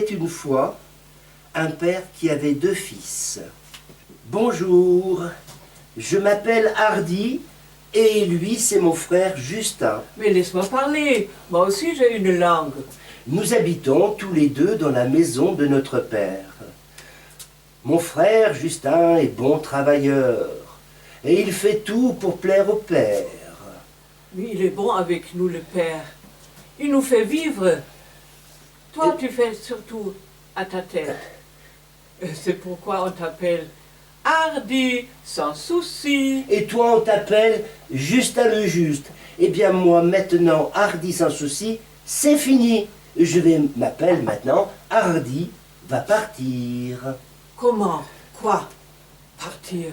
était une fois un père qui avait 2 fils. Bonjour, je m'appelle Hardy et lui c'est mon frère Justin. Mais laisse-moi parler, moi aussi j'ai une langue. Nous habitons tous les 2 dans la maison de notre père. Mon frère Justin est bon travailleur et il fait tout pour plaire au père. Mais il est bon avec nous, le Père. Il nous fait vivre. Toi, tu fais surtout à ta tête. C'est pourquoi on t'appelle Hardy, sans souci. Et toi on t'appelle Justin le Juste. Eh bien moi maintenant, Hardy sans souci, c'est fini. Je vais m'appeler maintenant Hardy va partir. Comment? Quoi? Partir?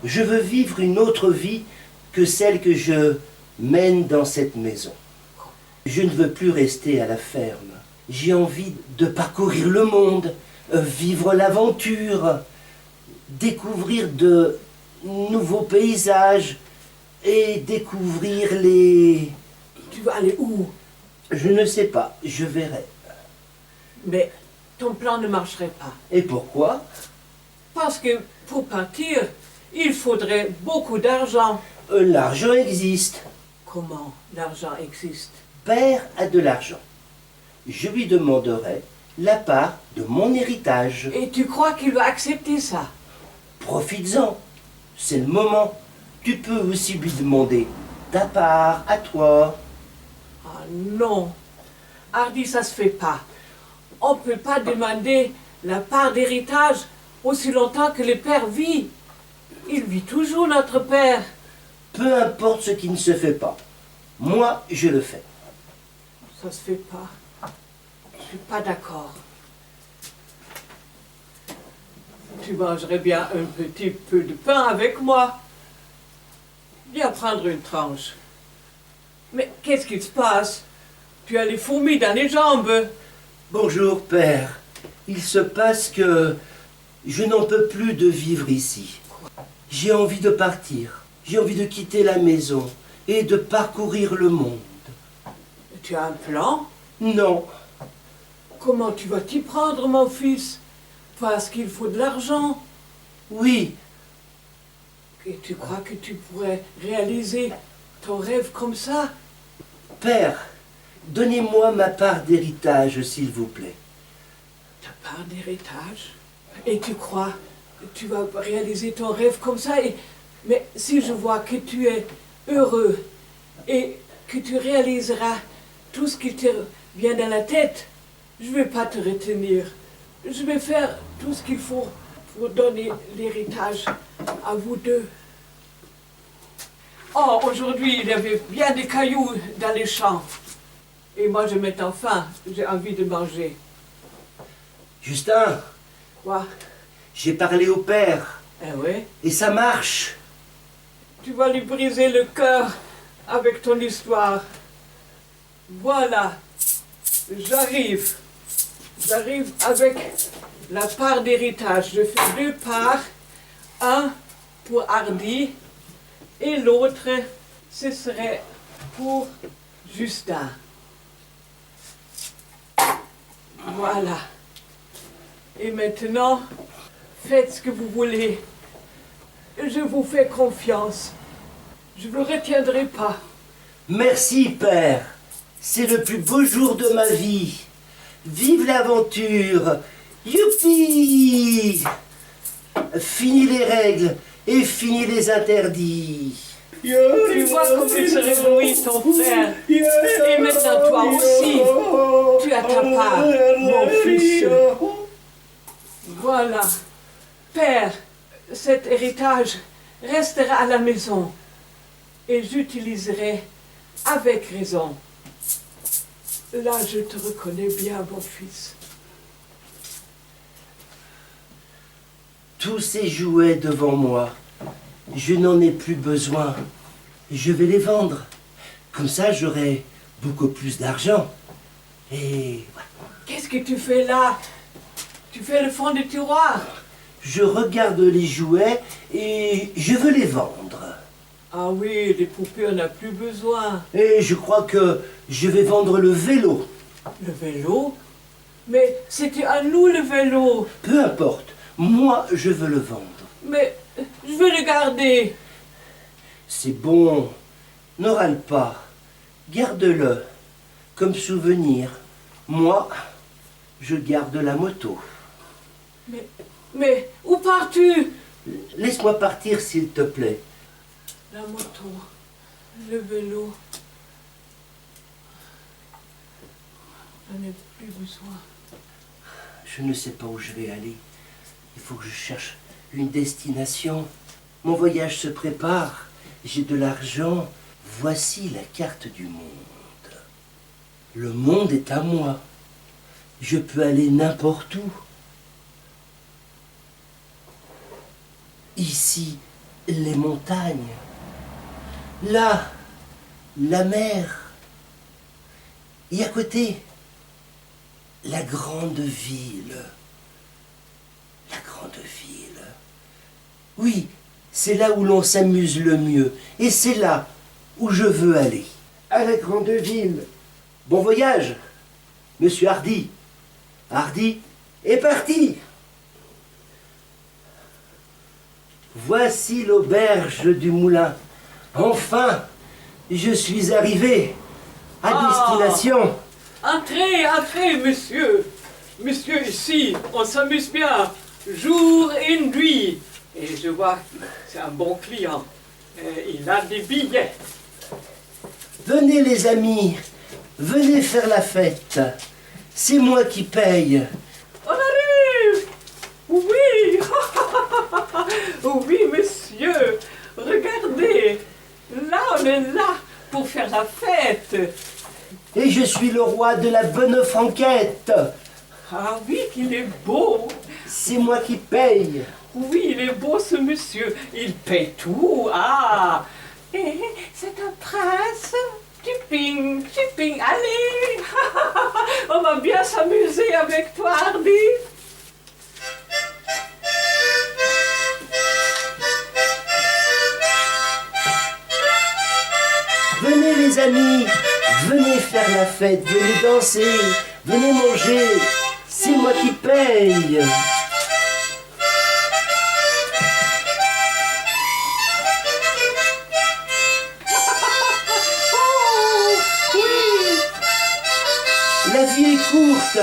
Je veux vivre une autre vie que celle que je mène dans cette maison. Je ne veux plus rester à la ferme. J'ai envie de parcourir le monde, vivre l'aventure, découvrir de nouveaux paysages et découvrir les... Tu vas aller où? Je ne sais pas, je verrai. Mais ton plan ne marcherait pas. Et pourquoi? Parce que pour partir, il faudrait beaucoup d'argent. L'argent existe. Comment l'argent existe? Père a de l'argent. Je lui demanderai la part de mon héritage. Et tu crois qu'il va accepter ça? Profites-en. C'est le moment. Tu peux aussi lui demander ta part à toi. Ah non, Hardy, ça se fait pas. On ne peut pas demander la part d'héritage aussi longtemps que le père vit. Il vit toujours, notre père. Peu importe ce qui ne se fait pas. Moi, je le fais. Ça se fait pas. Je suis pas d'accord. Tu mangerais bien un petit peu de pain avec moi. Viens prendre une tranche. Mais qu'est-ce qui se passe? Tu as les fourmis dans les jambes. Bonjour, père. Il se passe que je n'en peux plus de vivre ici. J'ai envie de partir. J'ai envie de quitter la maison et de parcourir le monde. Tu as un plan? Non, Comment tu vas t'y prendre, mon fils? Parce qu'il faut de l'argent. oui, Et tu crois que tu pourrais réaliser ton rêve comme ça? père, donnez-moi ma part d'héritage, s'il vous plaît. Ta part d'héritage? Et tu crois que tu vas réaliser ton rêve comme ça? Mais si je vois que tu es heureux et que tu réaliseras tout ce qui te vient dans la tête, je ne vais pas te retenir. Je vais faire tout ce qu'il faut pour donner l'héritage à vous 2. Oh, aujourd'hui, il y avait bien des cailloux dans les champs. Et moi, je m'étends faim. J'ai envie de manger. Justin, Quoi? j'ai parlé au père Eh oui? et ça marche. Tu vas lui briser le cœur avec ton histoire. Voilà. J'arrive. J'arrive avec la part d'héritage. Je fais 2 parts. Un pour Hardy et l'autre, ce serait pour Justin. Voilà. Et maintenant, faites ce que vous voulez. Je vous fais confiance. Je ne vous retiendrai pas. Merci, père. C'est le plus beau jour de ma vie. Vive l'aventure. Youpi! Fini les règles et fini les interdits. Tu vois comme il se réjouit, ton frère. Et maintenant, toi aussi, tu as ta part, mon fils. Voilà. Père, cet héritage restera à la maison et j'utiliserai avec raison. Là, je te reconnais bien, mon fils. Tous ces jouets devant moi, je n'en ai plus besoin. Je vais les vendre. Comme ça, j'aurai beaucoup plus d'argent. Et voilà. Qu'est-ce que tu fais là? Tu fais le fond du tiroir. Je regarde les jouets et je veux les vendre. Ah oui, les poupées, on n'a plus besoin. Et je crois que je vais vendre le vélo. Le vélo? Mais c'était à nous le vélo. Peu importe, moi je veux le vendre. Mais je veux le garder. C'est bon, ne râle pas, garde-le comme souvenir. Moi, je garde la moto. Mais où pars-tu? Laisse-moi partir s'il te plaît. La moto, le vélo. J'en ai plus besoin. Je ne sais pas où je vais aller. Il faut que je cherche une destination. Mon voyage se prépare. J'ai de l'argent. Voici la carte du monde. Le monde est à moi. Je peux aller n'importe où. Ici, les montagnes. Là, la mer. Et à côté, la grande ville. La grande ville. Oui, c'est là où l'on s'amuse le mieux. Et c'est là où je veux aller. À la grande ville. Bon voyage, monsieur Hardy. Hardy est parti. Voici l'auberge du moulin. Enfin, je suis arrivé à destination. Entrez, entrez, monsieur. Monsieur, ici, on s'amuse bien, jour et nuit. Et je vois que c'est un bon client. Et il a des billets. Venez les amis, venez faire la fête. C'est moi qui paye. On arrive. Oui. Oui, monsieur. Regardez. Là, on est là pour faire la fête. Et je suis le roi de la bonne franquette. Ah oui, qu'il est beau. C'est moi qui paye. Oui, il est beau ce monsieur. Il paye tout. Ah. Et c'est un prince. Chipping, chipping. Allez. On va bien s'amuser avec toi, Hardy. Venez les amis, venez faire la fête, venez danser, venez manger. C'est moi qui paye. La vie est courte,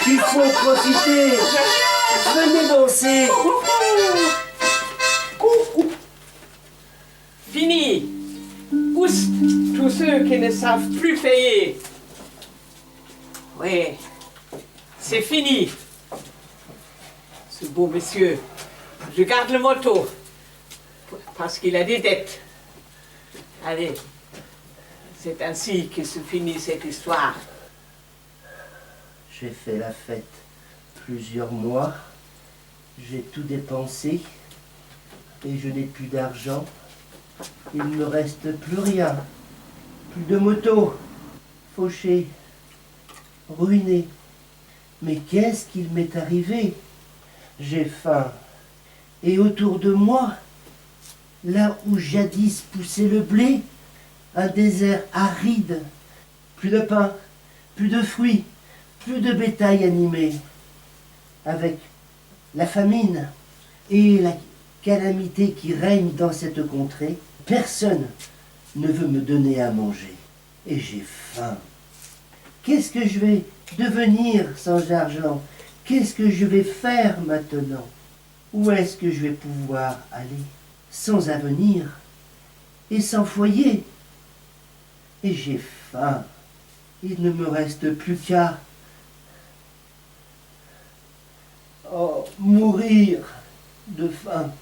il faut profiter. Venez danser. Fini. Oust, tous ceux qui ne savent plus payer. Oui, c'est fini. Ce beau monsieur, je garde le moto parce qu'il a des dettes. Allez, c'est ainsi que se finit cette histoire. J'ai fait la fête plusieurs mois, j'ai tout dépensé et je n'ai plus d'argent. Il ne me reste plus rien, plus de moto, fauché, ruiné. Mais qu'est-ce qu'il m'est arrivé? J'ai faim. Et autour de moi, là où jadis poussait le blé, un désert aride, plus de pain, plus de fruits, plus de bétail animé, avec la famine et la calamité qui règne dans cette contrée. Personne ne veut me donner à manger. Et j'ai faim. Qu'est-ce que je vais devenir sans argent? Qu'est-ce que je vais faire maintenant? Où est-ce que je vais pouvoir aller? Sans avenir et sans foyer. Et j'ai faim. Il ne me reste plus qu'à mourir de faim.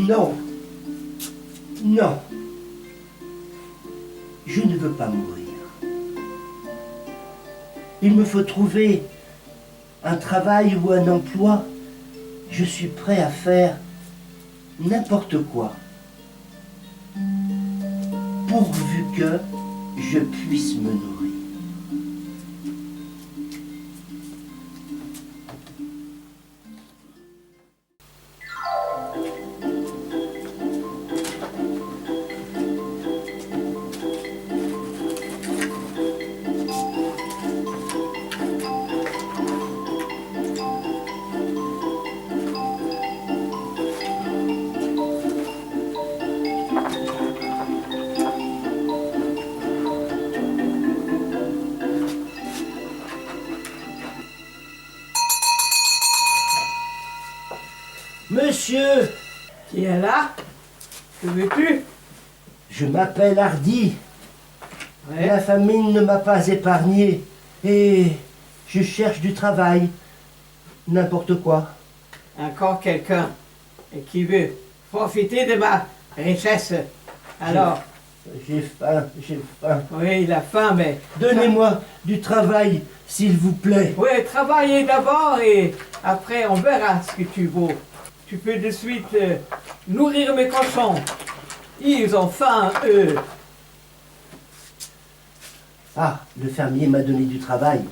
Non, non, je ne veux pas mourir. Il me faut trouver un travail ou un emploi. Je suis prêt à faire n'importe quoi, pourvu que je puisse me nourrir. monsieur. Qui est là? Que veux-tu? Je m'appelle Hardy. Ouais. La famine ne m'a pas épargné. Et je cherche du travail. N'importe quoi. Encore quelqu'un qui veut profiter de ma richesse. Alors, J'ai faim, j'ai faim. oui, la faim, mais... Donnez-moi du travail, s'il vous plaît. Oui, travailler d'abord et après on verra ce que tu vaux. Tu peux de suite nourrir mes cochons. Ils ont faim, eux. Ah, le fermier m'a donné du travail.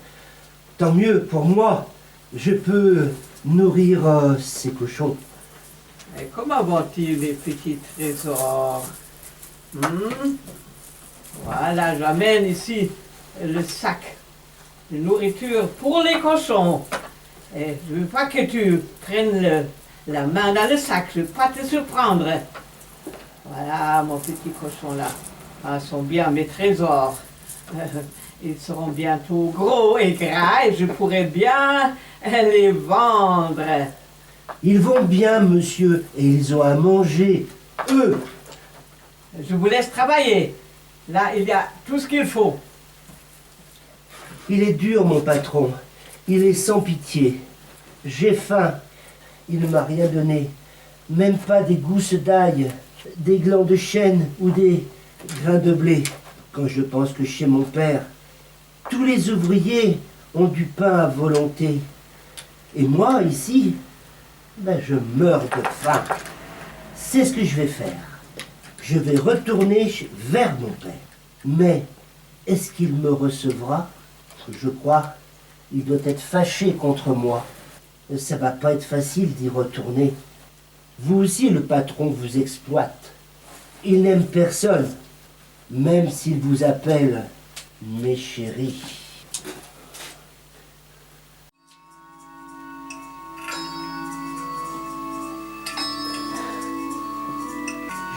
Tant mieux pour moi. Je peux nourrir ces cochons. Et comment vont-ils les petits trésors? Voilà, j'amène ici le sac de nourriture pour les cochons. Et je ne veux pas que tu prennes la main dans le sac, je ne veux pas te surprendre. Voilà, mon petit cochon là. Ah, sont bien mes trésors. Ils seront bientôt gros et gras et je pourrai bien les vendre. Ils vont bien, monsieur, et ils ont à manger. Eux. Je vous laisse travailler. Là, il y a tout ce qu'il faut. Il est dur, mon patron. Il est sans pitié. J'ai faim. Il ne m'a rien donné. Même pas des gousses d'ail, des glands de chêne ou des grains de blé. Quand je pense que chez mon père, tous les ouvriers ont du pain à volonté. Et moi, ici, ben, je meurs de faim. C'est ce que je vais faire. Je vais retourner vers mon père. Mais est-ce qu'il me recevra? Je crois. Il doit être fâché contre moi. Ça va pas être facile d'y retourner. Vous aussi, le patron vous exploite. Il n'aime personne, même s'il vous appelle mes chéris.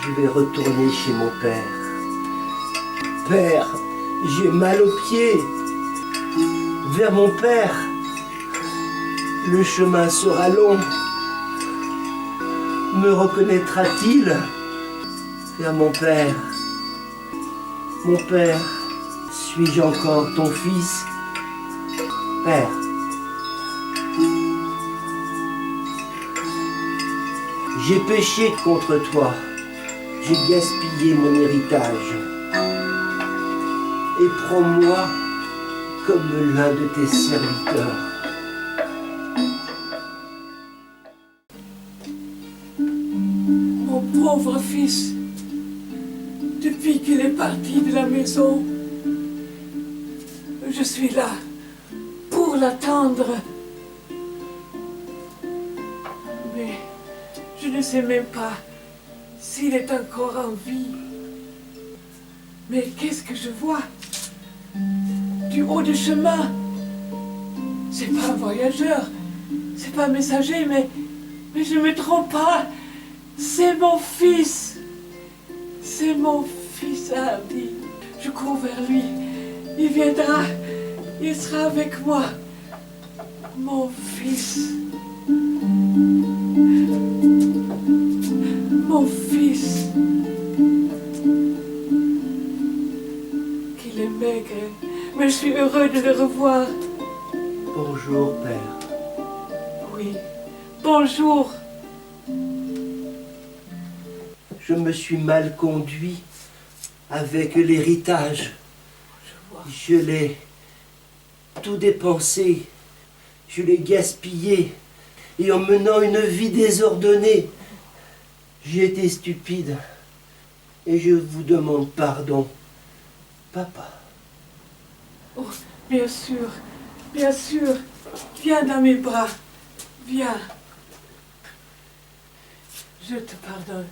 Je vais retourner chez mon père. Père, j'ai mal aux pieds. Vers mon père, le chemin sera long. Me reconnaîtra-t-il? Vers mon père, suis-je encore ton fils? Père, j'ai péché contre toi. J'ai gaspillé mon héritage. Et prends-moi comme l'un de tes serviteurs. Mon pauvre fils, depuis qu'il est parti de la maison, je suis là pour l'attendre. Mais je ne sais même pas s'il est encore en vie. Mais qu'est-ce que je vois? Du haut du chemin. C'est pas un voyageur, c'est pas un messager, mais je ne me trompe pas. C'est mon fils. C'est mon fils Hardy. Je cours vers lui. Il viendra. Il sera avec moi. Mon fils. Mon fils. Qu'il est maigre, mais je suis heureux de le revoir. Bonjour, père. Oui, bonjour. Je me suis mal conduit avec l'héritage. Je l'ai tout dépensé. Je l'ai gaspillé. Et en menant une vie désordonnée, j'ai été stupide. Et je vous demande pardon, papa. Oh, bien sûr, bien sûr. Viens dans mes bras. Viens. Je te pardonne.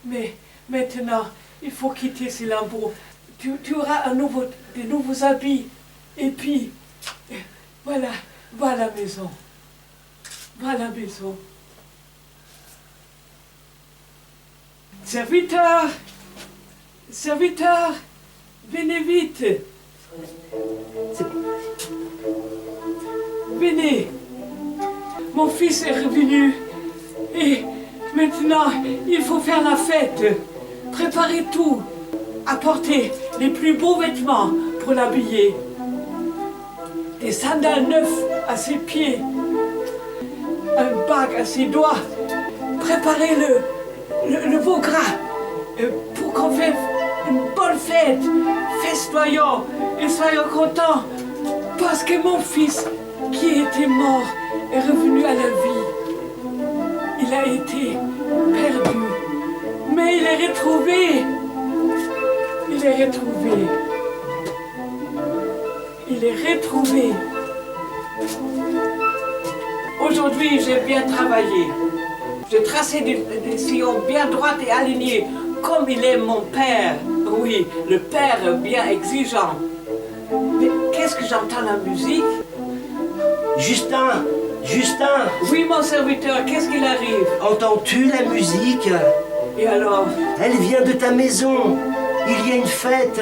Mais maintenant, il faut quitter ces lambeaux. Tu auras de nouveaux habits. Et puis, voilà la maison. Voilà la maison. Serviteur, serviteur, venez vite. Venez. Mon fils est revenu et Maintenant, il faut faire la fête. Préparer tout. Apporter les plus beaux vêtements pour l'habiller. Des sandales neuves à ses pieds. Un bague à ses doigts. Préparer le veau gras pour qu'on fasse une bonne fête. Festoyons et soyons contents. Parce que mon fils, qui était mort, est revenu à la vie. Il a été perdu, mais il est retrouvé. Il est retrouvé. Il est retrouvé. Aujourd'hui, j'ai bien travaillé. J'ai tracé des sillons bien droits et alignés, comme il est mon père. Oui, le père bien exigeant. Mais qu'est-ce que j'entends la musique? Justin! Justin! Oui, mon serviteur, qu'est-ce qu'il arrive? Entends-tu la musique? Et alors? Elle vient de ta maison. Il y a une fête.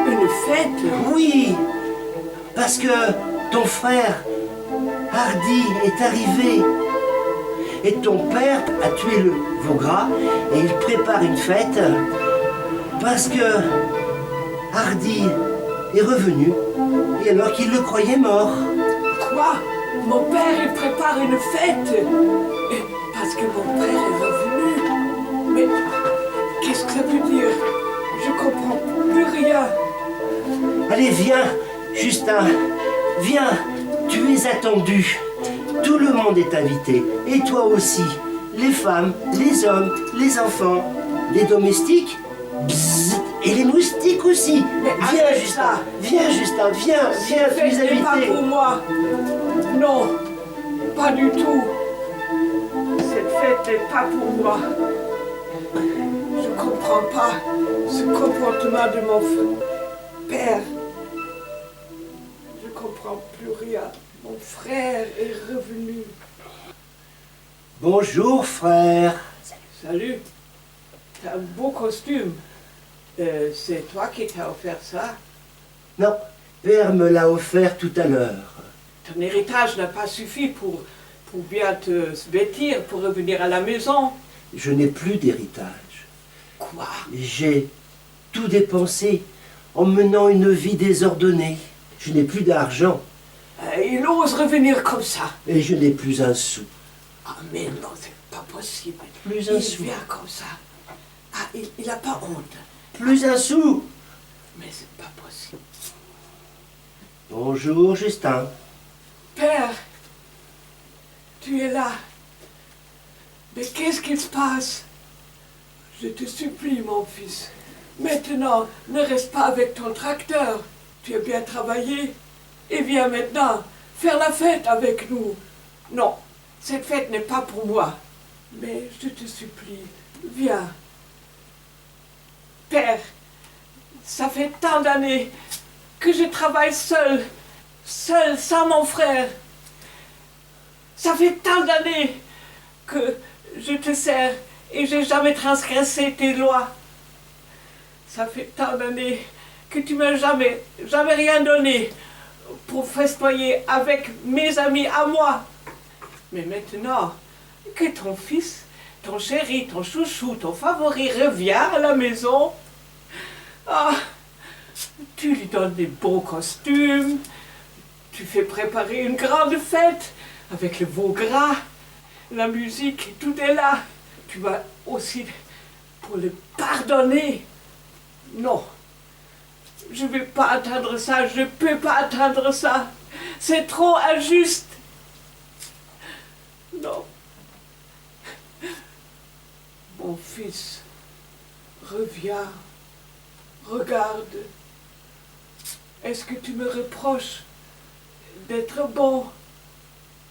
Une fête? Oui! Parce que ton frère, Hardy, est arrivé. Et ton père a tué le veau gras et il prépare une fête parce que Hardy est revenu et alors qu'il le croyait mort. Quoi? Mon père, il prépare une fête parce que mon père est revenu. Mais qu'est-ce que ça veut dire? Je comprends plus rien. Allez, viens, Justin, viens, tu es attendu. Tout le monde est invité, et toi aussi. Les femmes, les hommes, les enfants, les domestiques, bzzz, et les moustiques aussi. Mais viens, Justin, viens, Justin, viens, tu es Cette fête n'est pas invité. pour moi. Non, pas du tout. Cette fête n'est pas pour moi. Je ne comprends pas ce comportement de mon père. Je ne comprends plus rien. Mon frère est revenu. Bonjour, frère. Salut. T'as un beau costume. C'est toi qui t'as offert ça? Non, père me l'a offert tout à l'heure. Ton héritage n'a pas suffi pour bien te vêtir, pour revenir à la maison. Je n'ai plus d'héritage. Quoi? J'ai tout dépensé en menant une vie désordonnée. Je n'ai plus d'argent Il ose revenir comme ça. et je n'ai plus un sou. Ah mais non, c'est pas possible. Plus un Il sou. vient comme ça. Ah, il n'a pas honte. Plus un sou. Mais c'est pas possible. Bonjour, Justin. Père, tu es là. Mais qu'est-ce qui se passe? Je te supplie, mon fils. Maintenant, ne reste pas avec ton tracteur. Tu as bien travaillé. Et viens maintenant faire la fête avec nous. Non, cette fête n'est pas pour moi. Mais je te supplie, viens. Père, ça fait tant d'années que je travaille seul, sans mon frère. Ça fait tant d'années que je te sers et j'ai jamais transgressé tes lois. Ça fait tant d'années que tu m'as jamais rien donné pour festoyer avec mes amis à moi. Mais maintenant que ton fils, ton chéri, ton chouchou, ton favori revient à la maison, ah, tu lui donnes des beaux costumes, tu fais préparer une grande fête avec le veau gras, la musique, tout est là. Tu vas aussi pour le pardonner. Non, je ne vais pas attendre ça, je ne peux pas attendre ça. C'est trop injuste. Non. Mon fils, reviens, regarde. Est-ce que tu me reproches d'être bon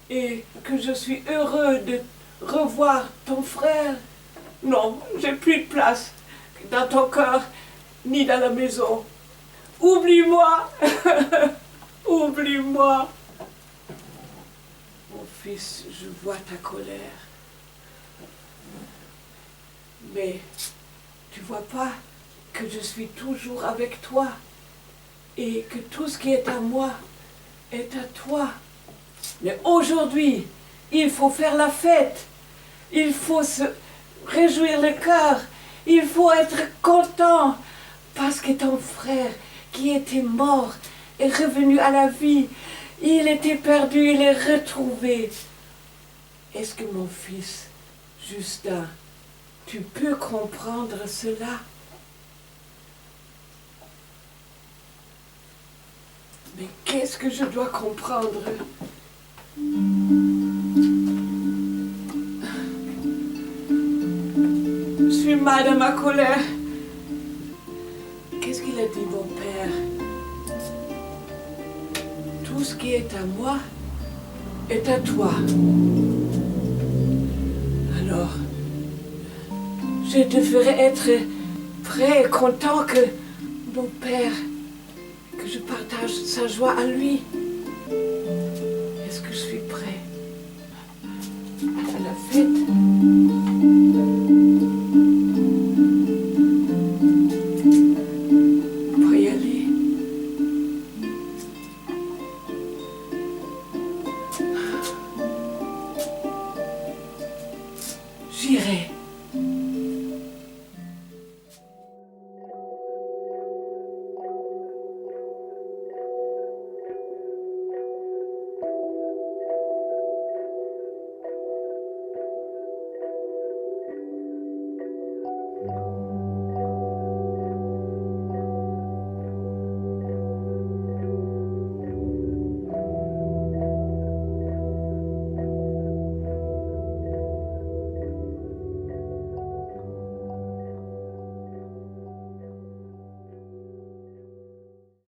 et que je suis heureux de revoir ton frère? Non, j'ai plus de place dans ton cœur ni dans la maison. Oublie-moi. Oublie-moi. Mon fils, je vois ta colère. Mais tu vois pas que je suis toujours avec toi et que tout ce qui est à moi est à toi. Mais aujourd'hui, il faut faire la fête. Il faut se réjouir le cœur. Il faut être content parce que ton frère qui était mort est revenu à la vie. Il était perdu, il est retrouvé. Est-ce que mon fils, Justin, tu peux comprendre cela? Mais qu'est-ce que je dois comprendre? Je suis mal dans ma colère. Qu'est-ce qu'il a dit, mon père? Tout ce qui est à moi est à toi. Alors, je devrais être très content que mon père, que je partage sa joie à lui.